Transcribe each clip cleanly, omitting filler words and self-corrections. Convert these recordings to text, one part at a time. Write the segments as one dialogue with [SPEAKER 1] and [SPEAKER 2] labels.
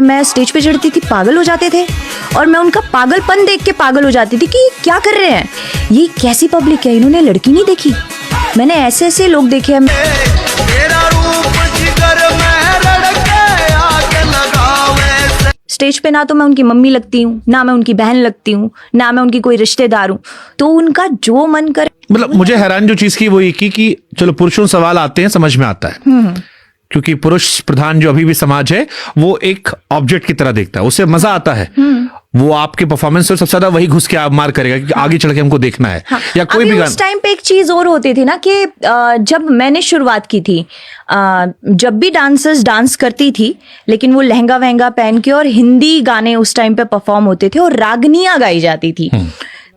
[SPEAKER 1] मैं स्टेज पे चढ़ती थी, पागल हो जाते थे और मैं उनका पागलपन देख के पागल हो जाती थी कि ये क्या कर रहे हैं, ये कैसी पब्लिक है, इन्होंने लड़की नहीं देखी। मैंने ऐसे ऐसे लोग देखे हैं। स्टेज पे ना तो मैं उनकी मम्मी लगती हूँ, ना मैं उनकी बहन लगती हूँ, ना मैं उनकी कोई रिश्तेदार हूँ, तो उनका जो मन करे।
[SPEAKER 2] मतलब मुझे हैरान जो चीज की वो ये की कि चलो पुरुषों सवाल आते हैं, समझ में आता है, क्योंकि पुरुष प्रधान जो अभी भी समाज है वो एक ऑब्जेक्ट की तरह देखता है, उसे मजा आता है। वो आपके परफॉर्मेंस से सबसे ज्यादा वही घुस के आप मार करेगा कि आगे चढ़ के हमको देखना है। या कोई भी
[SPEAKER 1] उस टाइम पे एक चीज और होती थी ना कि जब मैंने शुरुआत की थी, जब भी डांसर्स डांस करती थी, लेकिन वो लहंगा वहंगा पहन के और हिंदी गाने उस टाइम पे परफॉर्म होते थे और रागनियां गाई जाती थी।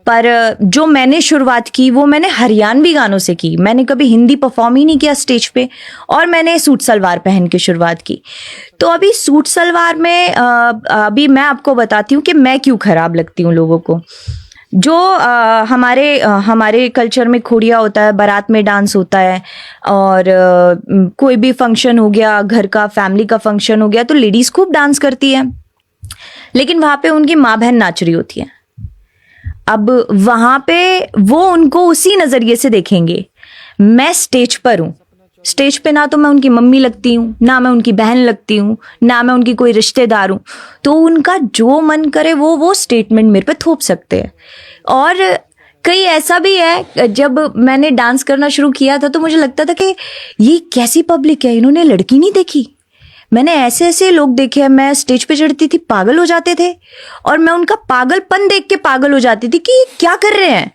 [SPEAKER 1] पर जो मैंने शुरुआत की वो मैंने हरियाणवी गानों से की। मैंने कभी हिंदी परफॉर्म ही नहीं किया स्टेज पे, और मैंने सूट सलवार पहन के शुरुआत की। तो अभी सूट सलवार में अभी मैं आपको बताती हूँ कि मैं क्यों खराब लगती हूँ लोगों को। जो हमारे कल्चर में खोड़िया होता है, बारात में डांस होता है, और कोई भी फंक्शन हो गया, घर का फैमिली का फंक्शन हो गया, तो लेडीज खूब डांस करती है, लेकिन वहां पे उनकी माँ बहन नाच रही होती है। अब वहां पे वो उनको उसी नजरिए से देखेंगे। मैं स्टेज पर हूं, स्टेज पे ना तो मैं उनकी मम्मी लगती हूँ, ना मैं उनकी बहन लगती हूँ, ना मैं उनकी कोई रिश्तेदार हूँ, तो उनका जो मन करे वो स्टेटमेंट मेरे पे थोप सकते हैं। और कई ऐसा भी है, जब मैंने डांस करना शुरू किया था तो मुझे लगता था कि ये कैसी पब्लिक है, इन्होंने लड़की नहीं देखी। मैंने ऐसे ऐसे लोग देखे हैं, मैं स्टेज पे चढ़ती थी, पागल हो जाते थे और मैं उनका पागलपन देख के पागल हो जाती थी कि क्या कर रहे हैं,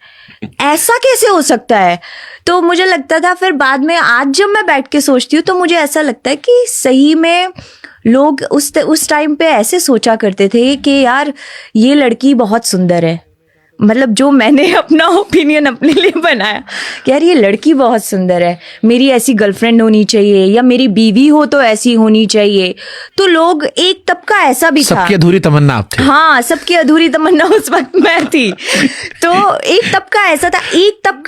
[SPEAKER 1] ऐसा कैसे हो सकता है। तो मुझे लगता था, फिर बाद में आज जब मैं बैठ के सोचती हूँ तो मुझे ऐसा लगता है कि सही में लोग उस टाइम पे ऐसे सोचा करते थे कि यार ये लड़की बहुत सुंदर है। मतलब जो मैंने अपना ओपिनियन अपने लिए बनाया कि यार ये लड़की बहुत सुंदर है, मेरी ऐसी गर्लफ्रेंड होनी चाहिए, या मेरी बीवी हो तो ऐसी होनी चाहिए। तो लोग, एक तबका ऐसा भी था,
[SPEAKER 2] सबकी अधूरी तमन्ना आप थे।
[SPEAKER 1] हाँ, सबकी अधूरी तमन्ना उस वक्त मैं थी। तो एक तबका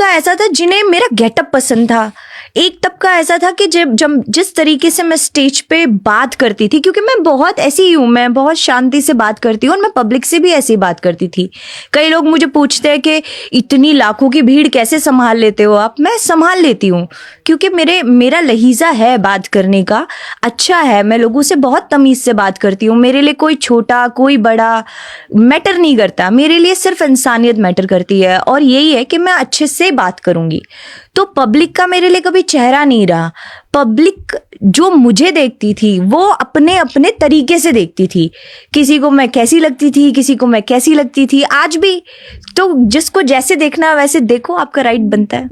[SPEAKER 1] ऐसा था जिन्हें मेरा गेटअप पसंद था। एक तबका ऐसा था कि जब जिस तरीके से मैं स्टेज पे बात करती थी, क्योंकि मैं बहुत ऐसी ही हूँ, मैं बहुत शांति से बात करती हूँ और मैं पब्लिक से भी ऐसी बात करती थी। कई लोग मुझे पूछते हैं कि इतनी लाखों की भीड़ कैसे संभाल लेते हो आप। मैं संभाल लेती हूँ क्योंकि मेरा लहजा है बात करने का, अच्छा है, मैं लोगों से बहुत तमीज से बात करती हूँ। मेरे लिए कोई छोटा कोई बड़ा मैटर नहीं करता, मेरे लिए सिर्फ इंसानियत मैटर करती है, और यही है कि मैं अच्छे से बात करूंगी। तो पब्लिक का मेरे लिए कभी चेहरा नहीं रहा। पब्लिक जो मुझे देखती थी वो अपने अपने तरीके से देखती थी, किसी को मैं कैसी लगती थी, किसी को मैं कैसी लगती थी। आज भी तो जिसको जैसे देखना है वैसे देखो, आपका राइट बनता है।